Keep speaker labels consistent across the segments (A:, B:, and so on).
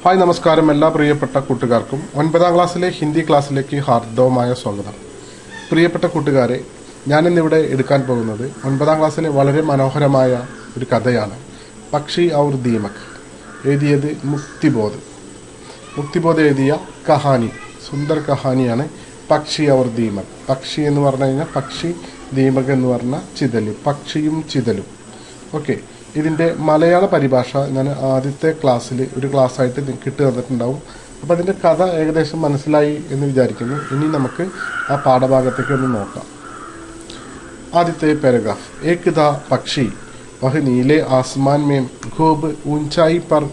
A: Hi നമസ്കാരം എല്ലാ പ്രിയപ്പെട്ട കൂട്ടുകാർക്കും 9ാം ക്ലാസ്സിലെ ഹിന്ദി ക്ലാസ്സിലേക്ക് ഹാർദവമായ സ്വാഗതം. പ്രിയപ്പെട്ട കൂട്ടുകാരെ, ഞാനിന്നിവിടെ എടുക്കാൻ പോകുന്നത് 9ാം ക്ലാസ്സിലെ വളരെ മനോഹരമായ ഒരു കഥയാണ്. പക്ഷി ഔർ ദീമക്. എഴുതിയത് മുക്തിബോധ് എഴുതിയ കഹാനി, സുന്ദർ കഹാനിയാണ് പക്ഷി ഔർ ദീമക്. പക്ഷി എന്ന് പറഞ്ഞു കഴിഞ്ഞാൽ പക്ഷി, ദീമക് എന്ന് പറഞ്ഞാൽ ചിതൽ, പക്ഷിയും ചിതലും. ഓക്കെ, ഇതിൻ്റെ മലയാള പരിഭാഷ ഞാൻ ആദ്യത്തെ ക്ലാസ്സിൽ ഒരു ക്ലാസ്സായിട്ട് നിങ്ങൾക്ക് ഇട്ട് തന്നിട്ടുണ്ടാവും. അപ്പോൾ അതിൻ്റെ കഥ ഏകദേശം മനസ്സിലായി എന്ന് വിചാരിക്കുന്നു. ഇനി നമുക്ക് ആ പാഠഭാഗത്തേക്ക് ഒന്ന് നോക്കാം. ആദ്യത്തെ പാരഗ്രാഫ്. ഏക് ദ പക്ഷി വഹ് നീലെ ആസ്മാൻ മേം ഖൂബ് ഊഞ്ചായി പർ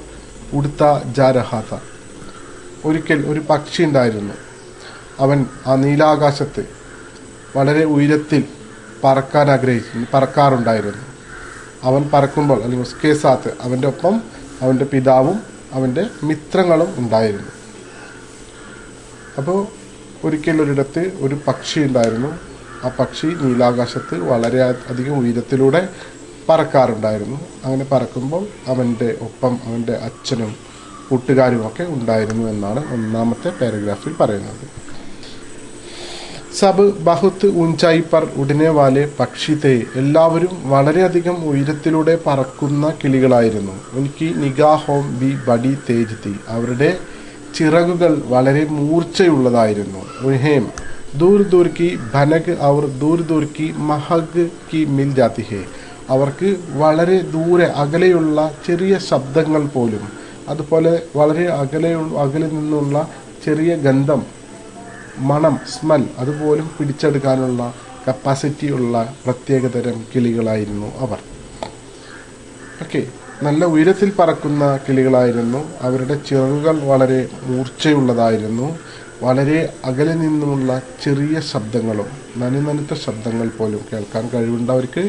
A: ഉടുത്ത ജാ രഹാ ഥ. ഒരിക്കൽ ഒരു പക്ഷി ഉണ്ടായിരുന്നു. അവൻ ആ നീലാകാശത്ത് വളരെ ഉയരത്തിൽ പറക്കാറുണ്ടായിരുന്നു. അവൻ പറക്കുമ്പോൾ, അല്ലെങ്കിൽ ഉസ്കേ സാത്ത്, അവൻ്റെ ഒപ്പം അവൻ്റെ പിതാവും അവൻ്റെ മിത്രങ്ങളും ഉണ്ടായിരുന്നു. അപ്പോൾ ഒരിക്കൽ ഒരിടത്ത് ഒരു പക്ഷി ഉണ്ടായിരുന്നു. ആ പക്ഷി നീലാകാശത്ത് വളരെ അധികം ഉയരത്തിലൂടെ പറക്കാറുണ്ടായിരുന്നു. അങ്ങനെ പറക്കുമ്പോൾ അവൻ്റെ ഒപ്പം അവൻ്റെ അച്ഛനും കൂട്ടുകാരുമൊക്കെ ഉണ്ടായിരുന്നു എന്നാണ് ഒന്നാമത്തെ പാരഗ്രാഫിൽ പറയുന്നത്. സബ് ബഹുത്ത് ഊഞ്ചായി പർ ഉടനെ വാലെ പക്ഷി തേ. എല്ലാവരും വളരെയധികം ഉയരത്തിലൂടെ പറക്കുന്ന കിളികളായിരുന്നു. ഉൻകി നിഗാഹോം ബി ബഡി തേജ് തി. അവരുടെ ചിറകുകൾ വളരെ മൂർച്ചയുള്ളതായിരുന്നു. ഉൻഹേം ദൂർ ദൂർ കി ഭനക് ഔർ ദൂർ ദൂർ കി മഹക് കി മിൽ ജാതി ഹേ. അവർക്ക് വളരെ ദൂരെ അകലെയുള്ള ചെറിയ ശബ്ദങ്ങൾ പോലും, അതുപോലെ വളരെ അകലെ നിന്നുള്ള ചെറിയ ഗന്ധം, മണം, സ്മെൽ, അതുപോലും പിടിച്ചെടുക്കാനുള്ള കപ്പാസിറ്റി ഉള്ള പ്രത്യേകതരം കിളികളായിരുന്നു അവർ. ഓക്കെ, നല്ല ഉയരത്തിൽ പറക്കുന്ന കിളികളായിരുന്നു. അവരുടെ ചിറകുകൾ വളരെ മൂർച്ചയുള്ളതായിരുന്നു. വളരെ അകലെ നിന്നുമുള്ള ചെറിയ ശബ്ദങ്ങളും നനുനനുത്ത ശബ്ദങ്ങൾ പോലും കേൾക്കാൻ കഴിവുണ്ടവർക്ക്.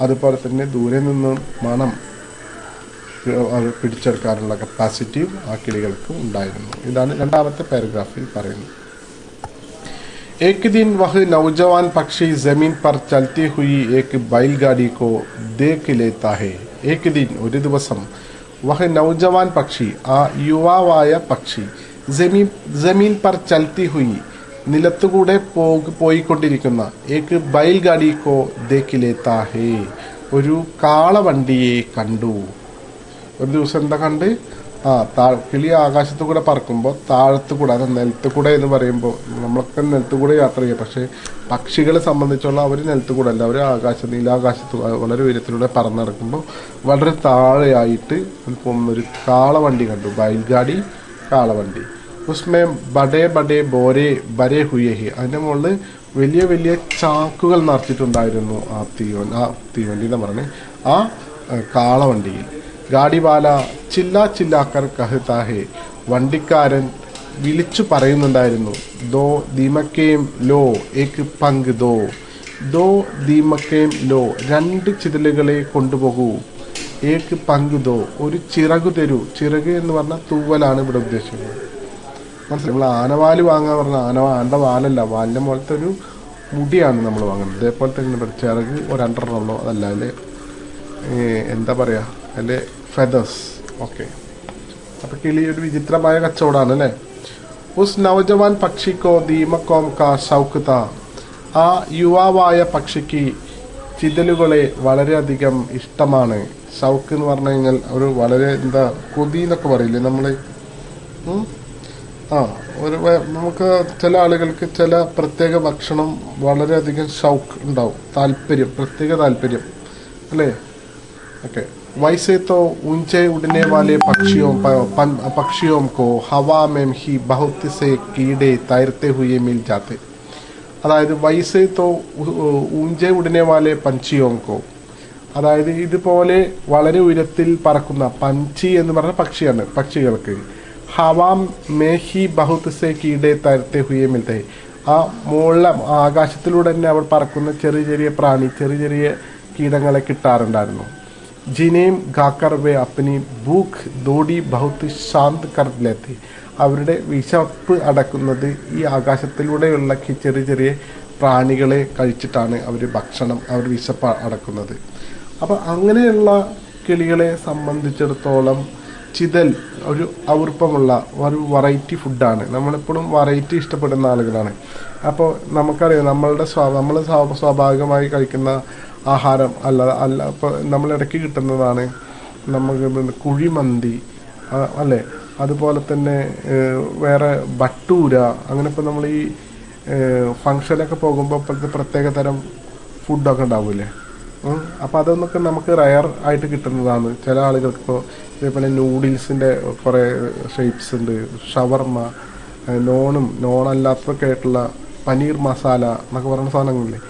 A: അതുപോലെ തന്നെ ദൂരെ നിന്നും മണം പിടിച്ചെടുക്കാനുള്ള കപ്പാസിറ്റിയും ആ കിളികൾക്ക് ഉണ്ടായിരുന്നു. ഇതാണ് രണ്ടാമത്തെ പാരഗ്രാഫിൽ പറയുന്നത്. एक दिन वह नौजवान पक्षी जमीन पर चलती हुई एक बैलगाड़ी को देख लेता है. एक दिन, ഒരു ദിവസം, वह नौजवान പക്ഷി, ആ യുവാവായ പക്ഷി, ജമീൻ പർ ചൽത്തി ഹുയി, നിലത്തുകൂടെ പോയിക്കൊണ്ടിരിക്കുന്ന, ഏക് ബൈൽഗാഡി കോ ദേഖ് ലേത്താ ഹേ, ഒരു കാളവണ്ടിയെ കണ്ടു. ഒരു ദിവസം എന്താ കണ്ട്? കിളി ആകാശത്തു കൂടെ പറക്കുമ്പോൾ താഴത്തു കൂടെ, അത് നിലത്ത് കൂടെ എന്ന് പറയുമ്പോൾ നമ്മളൊക്കെ നിലത്ത് കൂടെ യാത്ര ചെയ്യുക. പക്ഷേ പക്ഷികളെ സംബന്ധിച്ചുള്ള അവർ നിലത്ത് കൂടെ അല്ല, അവർ നീലാകാശത്ത് വളരെ ഉയരത്തിലൂടെ പറന്നിറക്കുമ്പോൾ വളരെ താഴെയായിട്ട് ഒരു കാളവണ്ടി കണ്ടു. ബൈൽഗാഡി, കാളവണ്ടി. ഉസ്മേ ബഡേ ബഡേ ബോരെ ബരേ ഹുയേ ഹി. അതിൻ്റെ മുകളിൽ വലിയ വലിയ ചാക്കുകൾ നിറച്ചിട്ടുണ്ടായിരുന്നു ആ തീവണ്ടി എന്ന് പറഞ്ഞ് ആ കാളവണ്ടിയിൽ. ഗാഡിവാല ചില്ലാ ചില്ലാക്കർ കഹ്താ ഹേ. വണ്ടിക്കാരൻ വിളിച്ചു പറയുന്നുണ്ടായിരുന്നു. ദോ ദീമക്കേം ലോ ഏക് പങ്ക് ദോ. ദോ ദീമക്കേം ലോ, രണ്ട് ചിതലുകളെ കൊണ്ടുപോകൂ. ഏക് പങ്ക് ദോ, ഒരു ചിറകു തരൂ. ചിറക് എന്ന് പറഞ്ഞാൽ തൂവലാണ് ഇവിടെ ഉദ്ദേശിക്കുന്നത്. മനസ്സിലായി? നമ്മൾ ആനവാല് വാങ്ങാൻ പറഞ്ഞാൽ ആൻ്റെ വാലല്ല, വാലിൻ്റെ പോലത്തെ ഒരു മുടിയാണ് നമ്മൾ വാങ്ങുന്നത്. ഇതേപോലെ തന്നെ ചിറക് രണ്ടെണ്ണമുള്ളൂ, അതല്ല അതിൽ എന്താ പറയുക, അതിൻ്റെ ഫെദേഴ്സ്. ഓക്കെ, അപ്പം കിളി ഒരു വിചിത്രമായ കച്ചവടമാണ് അല്ലേ. ഉസ് നവജവാൻ പക്ഷിക്കോ ദീമക്കോം കാ ഷൗക്ക് താ. ആ യുവാവായ പക്ഷിക്ക് ചിതലുകളെ വളരെയധികം ഇഷ്ടമാണ്. ഷൗക്ക് എന്ന് പറഞ്ഞു കഴിഞ്ഞാൽ ഒരു വളരെ കൊതി എന്നൊക്കെ പറയില്ലേ നമ്മൾ. നമുക്ക് ചില ആളുകൾക്ക് ചില പ്രത്യേക ഭക്ഷണം വളരെയധികം ഷൗക്ക് ഉണ്ടാവും, പ്രത്യേക താല്പര്യം അല്ലേ. ഓക്കെ, वैसे तो ऊंचे उड़ने वाले पक्षियों को हवा में ही बहुत से कीड़े तैरते हुए मिल जाते. അതായത് വൈസേ തോ ഊഞ്ചെ ഉടനെ വാലെ പഞ്ചിയോങ്കോ, അതായത് ഇതുപോലെ വളരെ ഉയരത്തിൽ പറക്കുന്ന പഞ്ചി എന്ന് പറഞ്ഞ പക്ഷിയാണ്. പക്ഷികൾക്ക് ഹവാം മേഹി ബഹുത് സെ കീടേ തൈർത്തെ ഹുയെ മിൽത്തെ. ആ മുകളിലെ ആകാശത്തിലൂടെ തന്നെ അവർ പറക്കുന്ന ചെറിയ ചെറിയ പ്രാണി, ചെറിയ ചെറിയ കീടങ്ങളെ കിട്ടാറുണ്ടായിരുന്നു. ജിനേം ഗാക്കർ വേ അപ്പനി ഭൂഖ് ദോടി ബഹുത്ത് ശാന്ത് കർ ലേത്തെ. അവരുടെ വിശപ്പ് അടക്കുന്നത് ഈ ആകാശത്തിലൂടെയുള്ള ചെറിയ ചെറിയ പ്രാണികളെ കഴിച്ചിട്ടാണ് അവർ വിശപ്പ് അടക്കുന്നത്. അപ്പം അങ്ങനെയുള്ള കിളികളെ സംബന്ധിച്ചിടത്തോളം ചിതൽ ഒരു ഔർപ്പമുള്ള ഒരു വെറൈറ്റി ഫുഡാണ്. നമ്മളെപ്പോഴും വെറൈറ്റി ഇഷ്ടപ്പെടുന്ന ആളുകളാണ്. അപ്പോൾ നമുക്കറിയാം നമ്മൾ സ്വാഭാവികമായി കഴിക്കുന്ന ആഹാരം അല്ല ഇപ്പോൾ നമ്മളിടയ്ക്ക് കിട്ടുന്നതാണ് നമുക്ക് കുഴിമന്തി, അല്ലേ? അതുപോലെ തന്നെ വേറെ ബട്ടൂര, അങ്ങനെ ഇപ്പോൾ നമ്മൾ ഈ ഫങ്ഷനൊക്കെ പോകുമ്പോൾ ഇപ്പോഴത്തെ പ്രത്യേക തരം ഫുഡൊക്കെ ഉണ്ടാവില്ലേ? അപ്പോൾ അതൊന്നൊക്കെ നമുക്ക് റയർ ആയിട്ട് കിട്ടുന്നതാണ്. ചില ആളുകൾക്ക് ഇപ്പോൾ ഇതേപോലെ നൂഡിൽസിൻ്റെ കുറേ ഷേപ്സ് ഉണ്ട്, ഷവർമ, നോണല്ലാത്തതൊക്കെ ആയിട്ടുള്ള പനീർ മസാല എന്നൊക്കെ പറയുന്ന സാധനങ്ങളില്ലേ,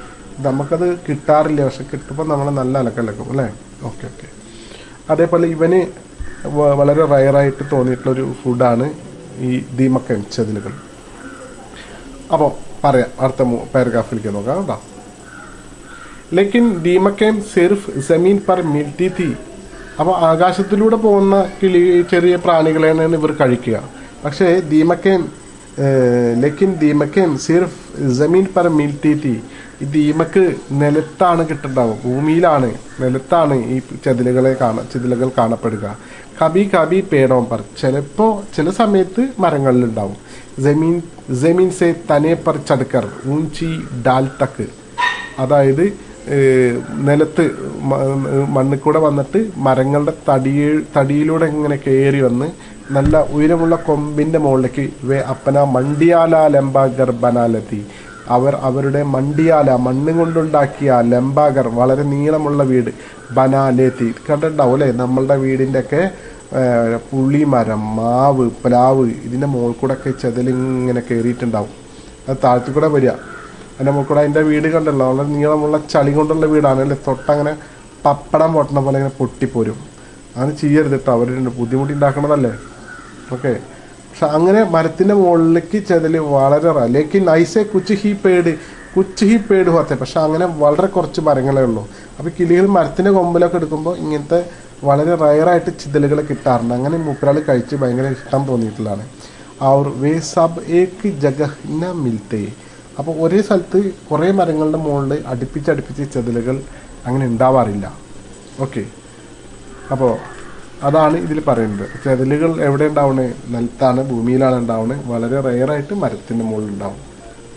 A: നമുക്കത് കിട്ടാറില്ല. പക്ഷെ കിട്ടുമ്പോൾ നമ്മൾ നല്ല അലക്കലക്കും, അല്ലേ? ഓക്കെ. അതേപോലെ ഇവന് വളരെ റയറായിട്ട് തോന്നിയിട്ടുള്ളൊരു ഫുഡാണ് ഈ ദീമക്കൻ, ചെതിലുകൾ. അപ്പോൾ പറയാം, അടുത്ത പാരഗ്രാഫിലേക്ക് നോക്കാം കേട്ടോ. ലേക്കിൻ ദീമക്കൻ സിർഫ് ജമീൻ പർ മിൽത്തി തീ. അപ്പോൾ ആകാശത്തിലൂടെ പോകുന്ന ചെറിയ പ്രാണികളെയാണ് ഇവർ കഴിക്കുക. പക്ഷേ ലേക്കിൻ ദീമക്കൻ സിർഫ് ജമീൻ പർ മിൽത്തി തീ. ഈ ദീമക്ക് നിലത്താണ് കിട്ടുന്നുണ്ടാവും, ഭൂമിയിലാണ്, നിലത്താണ് ഈ ചെതിലുകൾ കാണപ്പെടുക. കബി പേടോം പർ, ചില സമയത്ത് മരങ്ങളിലുണ്ടാവും. ജമീൻ സെ തനെ പർ ചടുക്കർ ഊഞ്ചി ഡാൽ തക്ക്, അതായത് നിലത്ത് മണ്ണിൽ കൂടെ വന്നിട്ട് മരങ്ങളുടെ തടിയിലൂടെ ഇങ്ങനെ കയറി വന്ന് നല്ല ഉയരമുള്ള കൊമ്പിന്റെ മുകളിലേക്ക് അപ്പന മണ്ടിയാല ലംബാഗർ ബനാലത്തി, അവരുടെ മണ്ടിയാല, മണ്ണ് കൊണ്ടുണ്ടാക്കിയ ലംബാഗർ, വളരെ നീളമുള്ള വീട്, ബനാലേത്തി, കണ്ടിട്ടുണ്ടാവും അല്ലേ? നമ്മളുടെ വീടിൻ്റെ ഒക്കെ പുളിമരം, മാവ്, പ്ലാവ്, ഇതിൻ്റെ മുകളിൽ കൂടെ ഒക്കെ ചെതലിങ്ങനെ കയറിയിട്ടുണ്ടാവും. അത് താഴത്തു കൂടെ വരിക. അതിൻ്റെ മുകളിൽ കൂടെ അതിൻ്റെ വീട് കണ്ടല്ലോ, വളരെ നീളമുള്ള ചളി കൊണ്ടുള്ള വീടാണ് അല്ലേ? തൊട്ടങ്ങനെ പപ്പടം പൊട്ടണ പോലെ ഇങ്ങനെ പൊട്ടിപ്പോരും. അങ്ങനെ ചെയ്യരുത് കേട്ടോ, അവർ ബുദ്ധിമുട്ടുണ്ടാക്കണതല്ലേ. ഓക്കെ. പക്ഷെ അങ്ങനെ മരത്തിൻ്റെ മുകളിലേക്ക് ചെതല് വളരെ ലേക്കിൻ ഐസെ കുച്ച് ഹി പേട് ഹോത്തെ. പക്ഷെ അങ്ങനെ വളരെ കുറച്ച് മരങ്ങളേ ഉള്ളൂ. അപ്പോൾ കിളികൾ മരത്തിൻ്റെ കൊമ്പിലൊക്കെ എടുക്കുമ്പോൾ ഇങ്ങനത്തെ വളരെ റയറായിട്ട് ചിതലുകൾ കിട്ടാറുണ്ട്. അങ്ങനെ മൂപ്പരാൾ കഴിച്ച് ഭയങ്കര ഇഷ്ടം തോന്നിയിട്ടുള്ളതാണ്. അവർ വേ സബ് ഏക്ക് ജഗഹ് ന മിൽത്തേ. അപ്പോൾ ഒരേ സ്ഥലത്ത് കുറേ മരങ്ങളുടെ മുകളിൽ അടുപ്പിച്ച് ചെതലുകൾ അങ്ങനെ ഉണ്ടാവാറില്ല. ഓക്കെ. അപ്പോൾ അതാണ് ഇതിൽ പറയുന്നത്. ചെതലുകൾ എവിടെ ഉണ്ടാവണേ? നിലത്താണ്, ഭൂമിയിലാണ് ഉണ്ടാവുന്നത്. വളരെ റയറായിട്ട് മരത്തിൻ്റെ മുകളിൽ ഉണ്ടാവും.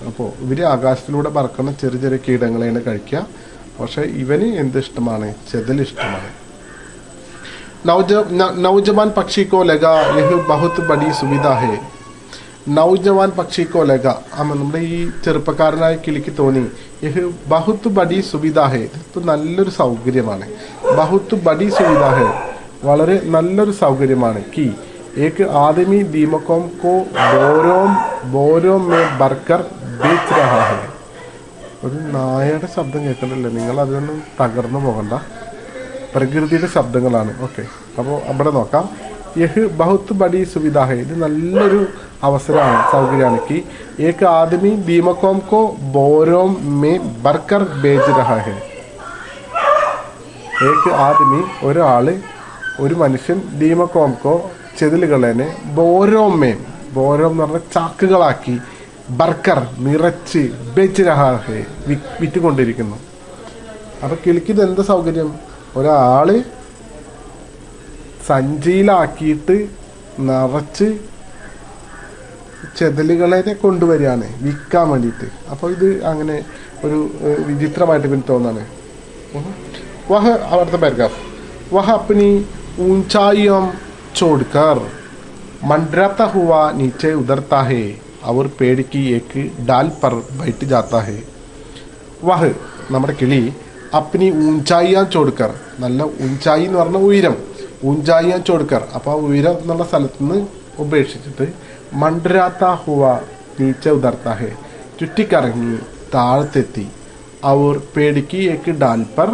A: അപ്പോൾ ഇവർ ആകാശത്തിലൂടെ പറക്കുന്ന ചെറിയ കീടങ്ങളെയാണ് കഴിക്കുക. പക്ഷെ ഇവന് എന്ത് ഇഷ്ടമാണ്? ചെതൽ ഇഷ്ടമാണ്. നൗജവാൻ പക്ഷി കോ ലഗാ യഹ് ബഹുത് ബഡി സുവിധ ഹേ. നൗജവാൻ പക്ഷി കോ ലഗാ, നമ്മുടെ ഈ ചെറുപ്പക്കാരനായ കിളിക്ക് തോന്നി, യഹ് ബഹുത് ബഡി സുവിധ ഹേ, ഇത് നല്ലൊരു സൗകര്യമാണ്. ബഹുത് ബഡി സുവിധ ഹേ, വളരെ നല്ലൊരു സൗകര്യമാണ്. കി ഏക് ആദമി ദീമക്കോം കോ ബോരോം മേ ബർക്കർ ബേച്ച് രഹാ ഹേ. ഒരു നായയുടെ ശബ്ദം കേൾക്കണ്ടല്ലേ? നിങ്ങൾ അതിനൊന്നും തകർന്നു പോകണ്ട, പ്രകൃതിയുടെ ശബ്ദങ്ങളാണ്. ഓക്കെ. അപ്പോൾ അവിടെ നോക്കാം. യഹ് ബഹുത് ബഡി സുവിധ ഹേ, ഇത് നല്ലൊരു അവസരമാണ്, സൗകര്യമാണ്. കി ഏക് ആദമി ദീമക്കോം കോ ബോരോം മേ ബർക്കർ ബേച്ച് രഹാ ഹേ. ഏക് ആദമി, ഒരു മനുഷ്യൻ, ദീമക്കോംകോ ചെതിലുകളെ, ബോരോം എന്ന് പറഞ്ഞ ചാക്കുകളാക്കി, ബർക്കർ നിറച്ച്, ബേച്ച് രഹാ ഹേ വിറ്റുകൊണ്ടിരിക്കുന്നു. അപ്പൊ കിളിക്കിത് എന്താ സൗകര്യം? ഒരാള് സഞ്ചിയിലാക്കിയിട്ട് നിറച്ച് ചെതലുകളെ കൊണ്ടുവരികയാണ് വിൽക്കാൻ വേണ്ടിയിട്ട്. അപ്പോൾ ഇത് അങ്ങനെ ഒരു വിചിത്രമായിട്ട് പിന്നെ തോന്നാണ്. അവിടുത്തെ പാരഗ്രാഫ്. वह अपनी ऊंचाइयों छोड़कर मंडराता हुआ नीचे उतरता है और पेड़ की एक डाल पर बैठ जाता है. वह നമ്മുടെ കിളി അപ്പനി ഊഞ്ചായിയാൻ ചോടുക്കർ, നല്ല ഊഞ്ചായി എന്ന് പറഞ്ഞ ഉയരം, ഊഞ്ചായിയാൻ ചോടുക്കർ, അപ്പോൾ ആ ഉയരം എന്നുള്ള സ്ഥലത്ത് നിന്ന് ഉപേക്ഷിച്ചിട്ട് മണ്ടരാത്ത ഹുവ നീച്ച ഉതർത്താ ഹേ, ചുറ്റിക്കറങ്ങി താഴത്തെത്തി. അവർ പേടിക്ക് ഏക്ക് ഡാൽ പർ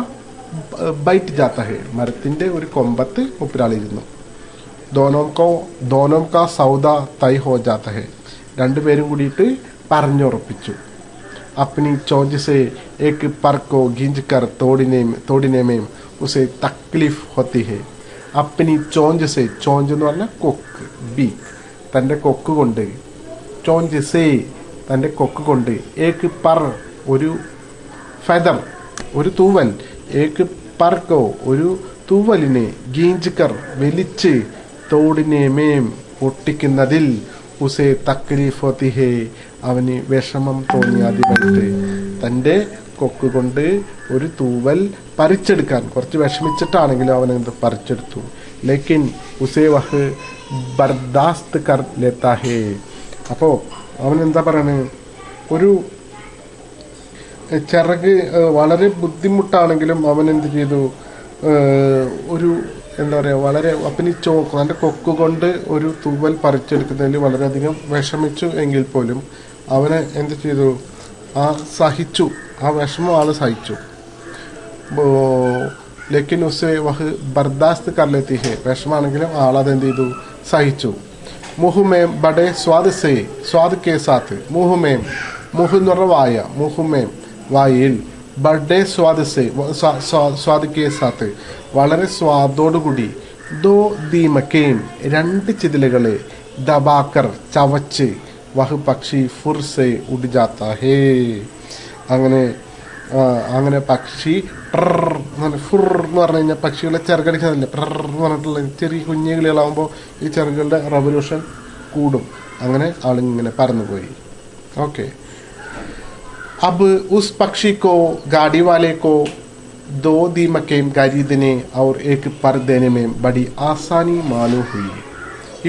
A: ബൈറ്റ് ജാത്ത ഹേ, മരത്തിൻ്റെ ഒരു കൊമ്പത്ത് മുപ്പിരാളിരുന്നു. ദോനോം കാ സൗദ തൈ ഹോ ജാത്ത ഹേ, രണ്ടുപേരും കൂടിയിട്ട് പറഞ്ഞുറപ്പിച്ചു. अपनी चोंच से एक पर को खींच कर तोड़ने में उसे तकलीफ होती है. अपनी चोंच से, चोंच എന്ന് പറഞ്ഞാൽ കൊക്ക്, ബീക്ക്, തൻ്റെ കൊക്ക് കൊണ്ട്, ചോഞ്ച് സേ തൻ്റെ കൊക്ക് കൊണ്ട്, ഏക്ക് പർ ഒരു ഫെദർ ഒരു തൂവൽ, ഏക്ക് പർക്കോ ഒരു തൂവലിനെ, ഗീഞ്ച് കർ വലിച്ച്, തോടിനെ മേം പൊട്ടിക്കുന്നതിൽ ഉസേ തക്ലീഫ് ഹോത്തി ഹേ, അവന് വിഷമം തോന്നി. ആദ്യമായിട്ട് തൻ്റെ കൊക്ക് കൊണ്ട് ഒരു തൂവൽ പറിച്ചെടുക്കാൻ കുറച്ച് വിഷമിച്ചിട്ടാണെങ്കിലും അവൻ എന്ത് പറിച്ചെടുത്തു. ലേക്കിൻ ഉസേ വഹ് ബർദാസ്ത് കർ ലേത്താ ഹേ. അപ്പോൾ അവൻ എന്താ പറയണത്, ഒരു ചിറക് വളരെ ബുദ്ധിമുട്ടാണെങ്കിലും അവൻ എന്ത് ചെയ്തു, ഒരു എന്താ പറയുക, വളരെ അപ്പനി അവൻ്റെ കൊക്ക് കൊണ്ട് ഒരു തൂവൽ പറിച്ചെടുക്കുന്നതിൽ വളരെയധികം വിഷമിച്ചു എങ്കിൽ പോലും അവനെ എന്ത് ചെയ്തു, സഹിച്ചു, ആ വിഷമം ആൾ സഹിച്ചു. ലേക്കിൻ ഉസേ വഹ് ബർദാസ്ത് കർ ലേത്തി ഹേ, വിഷമാണെങ്കിലും ആളതെന്ത് ചെയ്തു, സഹിച്ചു. മുഹുമേം ബഡേ സ്വാദ് സേ സ്വാദ് കെ സാത്ത്. മുഹുമേം, മുഹ് എന്ന് പറഞ്ഞ വായ, മുഹുമേം വായിൽ, ബഡേ സ്വാദ് സേ സ്വാദ് കെ സാത്ത് വളരെ സ്വാദോടുകൂടി, ദോ ദീമക്കേം രണ്ട് ചിതലുകളെ, ദബാക്കർ ചവച്ച്, വഹ് പക്ഷി ഫുർ സേ ഉഡ് ജാത്ത ഹേ. അങ്ങനെ പക്ഷി ഫുർ എന്ന് പറഞ്ഞു കഴിഞ്ഞാൽ പക്ഷികളെ ചിറകടിക്കാറില്ല, എന്ന് പറഞ്ഞിട്ടുള്ള ചെറിയ കുഞ്ഞു കിളികളാകുമ്പോൾ ഈ ചിറകുകളുടെ റവല്യൂഷൻ കൂടും. അങ്ങനെ ആളിങ്ങനെ പറന്നുപോയി. ഓക്കെ. अब उस पक्षी को गाड़ी वाले को 2 दीमकें खरीदने और एक पर देने में बड़ी आसानी मालूम हुई.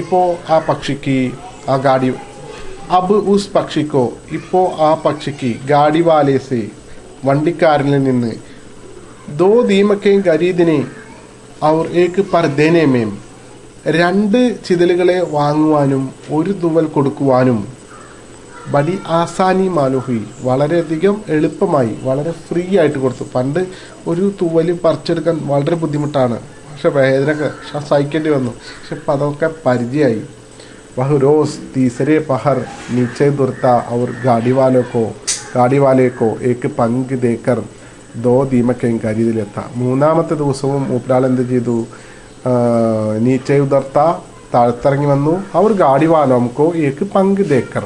A: ഇപ്പോൾ ആ പക്ഷിക്ക് ആ ഗാഡി, അബ് ഉസ് പക്ഷിക്കോ, ഇപ്പോൾ ആ പക്ഷിക്ക് ഗാഡി വാലേസെ വണ്ടിക്കാരനിൽ നിന്ന് 2 ദീമക്കെയും ഖരീദിനെ അവർ ഏക്ക് പർ ദേനെ മേം 2 ചിതലുകളെ വാങ്ങുവാനും 1 തൂവൽ കൊടുക്കുവാനും ബഡി ആസാനി മാലുഹി വളരെയധികം എളുപ്പമായി, വളരെ ഫ്രീ ആയിട്ട് കൊടുത്തു. പണ്ട് ഒരു തൂവല് പറിച്ചെടുക്കാൻ വളരെ ബുദ്ധിമുട്ടാണ്, പക്ഷെ വേദനയൊക്കെ സഹിക്കേണ്ടി വന്നു. പക്ഷെ ഇപ്പം അതൊക്കെ പരിചയമായി. വഹ് റോസ് തീസരെ പഹർ നീച്ചെ ദുർത്ത അവർ ഗാഡി വാലേക്കോ ഏക്ക് പങ്ക് ദേക്കർ 2 ദീമക്കെയും ഖരീദിലെത്താം. 3-ാമത്തെ ദിവസവും മൂപ്പരാൾ എന്ത് ചെയ്തു, നീച്ചെ ഉദർത്ത താഴ്ത്തിറങ്ങി വന്നു. അവർ ഗാഡി വാലോംക്കോ ഏക്ക് പങ്ക് ദേക്കർ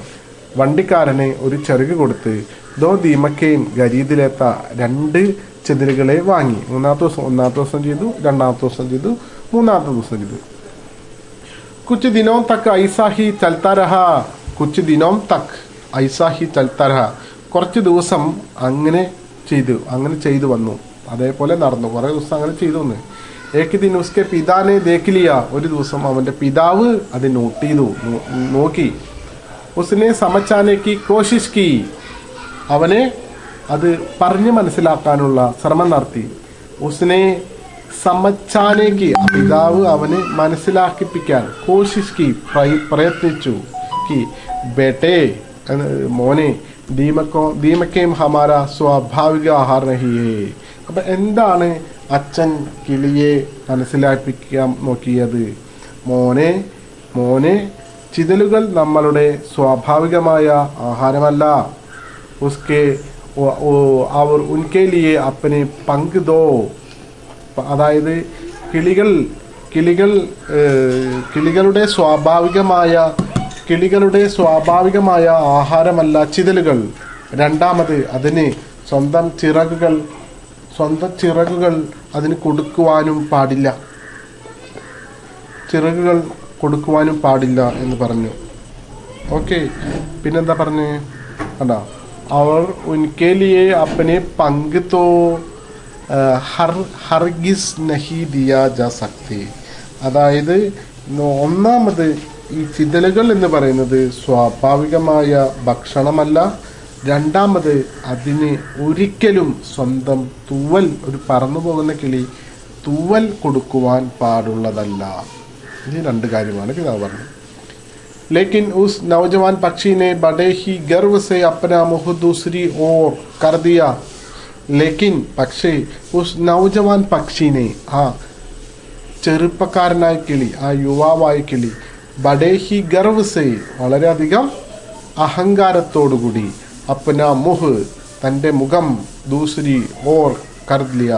A: വണ്ടിക്കാരനെ ഒരു ചെറുക് കൊടുത്ത് 2 ദീമക്കെയും ഖരീദിലെത്ത 2 ചെതിലുകളെ വാങ്ങി. 1-ാമത്തെ ദിവസം ചെയ്തു, 2-ാമത്തെ ദിവസം ചെയ്തു, 3-ാമത്തെ ദിവസം ചെയ്തു. കുച്ച് ദിനോം തക്ക് ഐസാ ഹി ചൽത്താ രഹാ, കുച്ച് ദിനോം തക്ക് ഐസാ ഹി ചൽത്താ രഹാ. കുറച്ച് ദിവസം അങ്ങനെ ചെയ്തു വന്നു, അതേപോലെ നടന്നു. കുറേ ദിവസം അങ്ങനെ ചെയ്തു വന്നു. ഏക് ദിൻ ഉസ്കെ പിതാനെ ദേഖ് ലിയ, ഒരു ദിവസം അവൻ്റെ പിതാവ് അത് നോക്കി. ഉസ്നെ സമച്ചാനേക്ക് കോശിഷ് കി, അവനെ അത് പറഞ്ഞ് മനസ്സിലാക്കാനുള്ള ശ്രമം നടത്തി. ഉസ്നെ സമച്ചാനേക്ക്, പിതാവ് അവനെ മനസ്സിലാക്കിപ്പിക്കാൻ, കോശിഷ് കി പ്രയത്നിച്ചു. കി ബേട്ടേ, മോനെ, ദീമക്കേം ഹമാര സ്വാഭാവിക ആഹാർ നഹിയേ. അപ്പം എന്താണ് അച്ഛൻ കിളിയെ മനസ്സിലാക്കിപ്പിക്കാൻ നോക്കിയത്? മോനെ ചിതലുകൾ നമ്മളുടെ സ്വാഭാവികമായ ആഹാരമല്ല. ഉസ്കെ അവർ ഉൻകെ ലിയെ അപ്പനെ പങ്ക് ദോ, അതായത് കിളികളുടെ സ്വാഭാവികമായ ആഹാരമല്ല ചിതലുകൾ. 2-ാമത് അതിന് സ്വന്തം ചിറകുകൾ അതിന് കൊടുക്കുവാനും പാടില്ല എന്ന് പറഞ്ഞു. ഓക്കെ. പിന്നെന്താ പറഞ്ഞ് കണ്ടാ, അവർ ഉൻകെ ലിയെ അപ്പനെ പങ്ക് തോ ഹർഗിസ് നഹി ദിയാ ജാ സക്തി. അതായത് 1-ാമത് ഈ ചിതലുകൾ എന്ന് പറയുന്നത് സ്വാഭാവികമായ ഭക്ഷണമല്ല. 2-ാമത് അതിന് ഒരിക്കലും സ്വന്തം തൂവൽ, ഒരു പറന്നു പോകുന്ന കിളി തൂവൽ കൊടുക്കുവാൻ പാടുള്ളതല്ല. ഇത് 2 കാര്യമാണ് പിതാവ് പറഞ്ഞത്. लेकिन उस नौजवान पक्षी ने बड़े ही गर्व से अपना मुँह दूसरी ओर कर दिया. लेकिन പക്ഷേ उस नौजवान पक्षी ने, ആ ചെറുപ്പക്കാരനായ കിളി, ആ യുവാവായ കിളി, ബഡേ ഹി ഗർവ് സേ വളരെയധികം അഹങ്കാരത്തോടുകൂടി, അപ്പന മുഹ് തൻ്റെ മുഖം, ദൂസരി ഓർ കർദ്ലിയ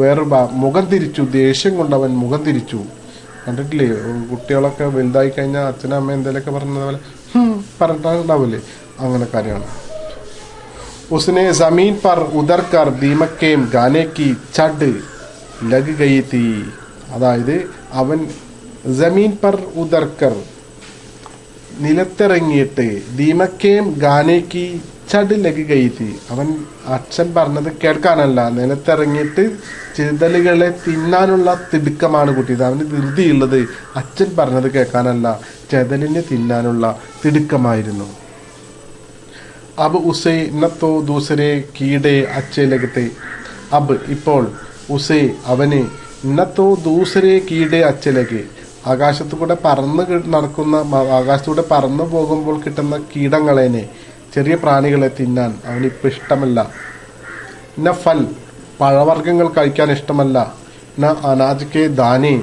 A: വേറെ മുഖം തിരിച്ചു. ദേഷ്യം കൊണ്ടവൻ മുഖം തിരിച്ചു. കണ്ടിട്ടില്ലേ, കുട്ടികളൊക്കെ വലുതായി കഴിഞ്ഞാൽ അച്ഛനും അമ്മ എന്തെങ്കിലുമൊക്കെ പറഞ്ഞതുപോലെ പറഞ്ഞിട്ടുണ്ടാവില്ലേ, അങ്ങനെ കാര്യമാണ്. उसने जमीन पर उतर कर दीमक के गाने की चढ़ लग गई थी. അതായത് അവൻ ജമീൻ പർ ഉദർക്കർ നിലത്തിറങ്ങിയിട്ട് ദീമക്കേം ഗാനേക്ക് ചട് ലഗ് ഗയി തി. അവൻ അച്ഛൻ പറഞ്ഞത് കേൾക്കാനല്ല, നിലത്തിറങ്ങിയിട്ട് ചിതലുകളെ തിന്നാനുള്ള തിടുക്കമാണ് കുട്ടിയത്. അവന് ധൃതിയുള്ളത് അച്ഛൻ പറഞ്ഞത് കേൾക്കാനല്ല, ചെതലിനെ തിന്നാനുള്ള തിടുക്കമായിരുന്നു. അബ് ഉസേ നത്തോ ദൂസരെ കീടെ അച്ഛേ ലഗത്തെ. അബ് ഇപ്പോൾ, ഉസേ അവന്, നത്തോ ദൂസരെ കീടെ അച്ഛേ ലഗ് ആകാശത്തുകൂടെ ആകാശത്തൂടെ പറന്നു പോകുമ്പോൾ കിട്ടുന്ന കീടങ്ങളേനെ, ചെറിയ പ്രാണികളെ തിന്നാൻ അവനിപ്പോൾ ഇഷ്ടമല്ല. ന ഫൽ പഴവർഗ്ഗങ്ങൾ കഴിക്കാൻ ഇഷ്ടമല്ല. ന അനാജ് കെ ദാനെ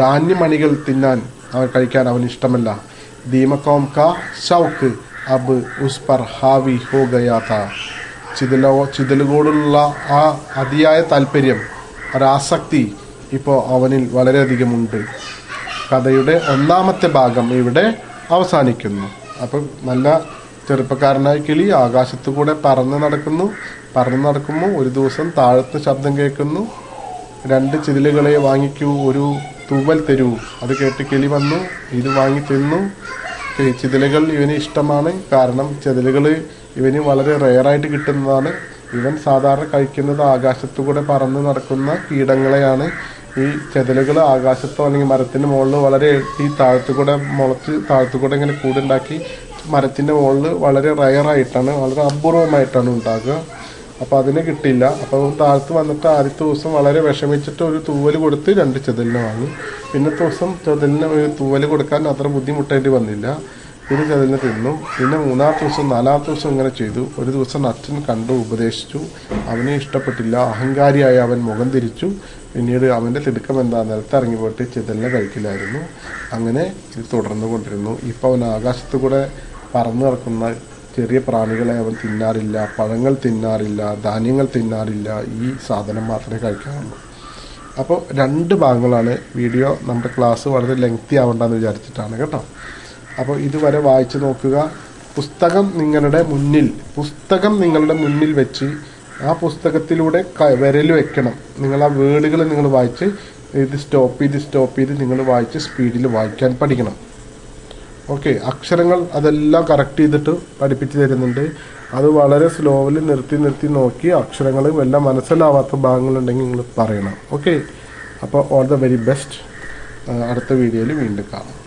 A: ധാന്യമണികൾ തിന്നാൻ കഴിക്കാൻ അവന് ഇഷ്ടമല്ല. ദീമക്കോം കാ ഷൗക്ക് അബ് ഉസ് പർ ഹാവി ഹോ ഗയാ താ. ചിതലുകളോടുള്ള ആ അതിയായ താല്പര്യം, ഒരാസക്തി ഇപ്പോൾ അവനിൽ വളരെയധികമുണ്ട്. കഥയുടെ ഒന്നാമത്തെ ഭാഗം ഇവിടെ അവസാനിക്കുന്നു. അപ്പം നല്ല ചെറുപ്പക്കാരനായ കിളി ആകാശത്തു കൂടെ പറന്നു നടക്കുമ്പോൾ ഒരു ദിവസം താഴത്ത് ശബ്ദം കേൾക്കുന്നു, 2 ചിതലുകളെ വാങ്ങിക്കൂ, ഒരു തൂവൽ തരൂ. അത് കേട്ട് കിളി വന്നു, ഇത് വാങ്ങി തിന്നു. ചിതലുകൾ ഇവന് ഇഷ്ടമാണ്, കാരണം ചിതലുകൾ ഇവന് വളരെ റെയറായിട്ട് കിട്ടുന്നതാണ്. ഇവൻ സാധാരണ കഴിക്കുന്നത് ആകാശത്തു കൂടെ പറന്ന് നടക്കുന്ന കീടങ്ങളെയാണ്. ഈ ചെതലുകൾ ആകാശത്തോ അല്ലെങ്കിൽ മരത്തിൻ്റെ മുകളിൽ വളരെ ഈ താഴത്തുകൂടെ മുളച്ച് താഴത്തുകൂടെ ഇങ്ങനെ കൂടുണ്ടാക്കി മരത്തിൻ്റെ മുകളിൽ വളരെ റയറായിട്ടാണ്, വളരെ അപൂർവമായിട്ടാണ് ഉണ്ടാകുക. അപ്പോൾ അതിനെ കിട്ടില്ല. അപ്പോൾ താഴത്ത് വന്നിട്ട് ആദ്യത്തെ ദിവസം വളരെ വിഷമിച്ചിട്ട് ഒരു തൂവൽ കൊടുത്ത് 2 ചെതലിനെ വാങ്ങി. പിന്നത്തെ ദിവസം ചെതലിന് ഒരു തൂവൽ കൊടുക്കാൻ അത്ര ബുദ്ധിമുട്ടേണ്ടി വന്നില്ല, ഒരു ചെതലിനെ തിന്നു. പിന്നെ 3-ാമത്തെ ദിവസം 4-ാമത്തെ ദിവസം ഇങ്ങനെ ചെയ്തു. ഒരു ദിവസം അച്ഛൻ കണ്ടു, ഉപദേശിച്ചു. അവനെ ഇഷ്ടപ്പെട്ടില്ല, അഹങ്കാരിയായി അവൻ മുഖം തിരിച്ചു. പിന്നീട് അവൻ്റെ തിടുക്കം എന്താ, നിലത്തിറങ്ങി പോയിട്ട് ചെതലിനെ കഴിക്കില്ലായിരുന്നു. അങ്ങനെ ഇത് തുടർന്നു കൊണ്ടിരുന്നു. ഇപ്പോൾ അവൻ ആകാശത്തു കൂടെ പറന്നു നടക്കുന്ന ചെറിയ പ്രാണികളെ അവൻ തിന്നാറില്ല, പഴങ്ങൾ തിന്നാറില്ല, ധാന്യങ്ങൾ തിന്നാറില്ല. ഈ സാധനം മാത്രമേ കഴിക്കാറുള്ളൂ. അപ്പോൾ 2 ഭാഗങ്ങളാണ് വീഡിയോ. നമ്മുടെ ക്ലാസ് വളരെ ലെങ്തി ആവണ്ടെന്ന് വിചാരിച്ചിട്ടാണ് കേട്ടോ. അപ്പോൾ ഇതുവരെ വായിച്ചു നോക്കുക. പുസ്തകം നിങ്ങളുടെ മുന്നിൽ വെച്ച് ആ പുസ്തകത്തിലൂടെ വിരൽ വെക്കണം. നിങ്ങൾ ആ വേർഡുകൾ നിങ്ങൾ വായിച്ച് ഇത് സ്റ്റോപ്പ് ചെയ്ത് നിങ്ങൾ വായിച്ച് സ്പീഡിൽ വായിക്കാൻ പഠിക്കണം. ഓക്കെ, അക്ഷരങ്ങൾ അതെല്ലാം കറക്റ്റ് ചെയ്തിട്ട് പഠിപ്പിച്ച് തരുന്നുണ്ട്. അത് വളരെ സ്ലോവിൽ നിർത്തി നോക്കി അക്ഷരങ്ങൾ എല്ലാം മനസ്സിലാവാത്ത ഭാഗങ്ങളുണ്ടെങ്കിൽ നിങ്ങൾ പറയണം. ഓക്കെ, അപ്പോൾ ഓൾ ദ വെരി ബെസ്റ്റ്. അടുത്ത വീഡിയോയിൽ വീണ്ടും കാണാം.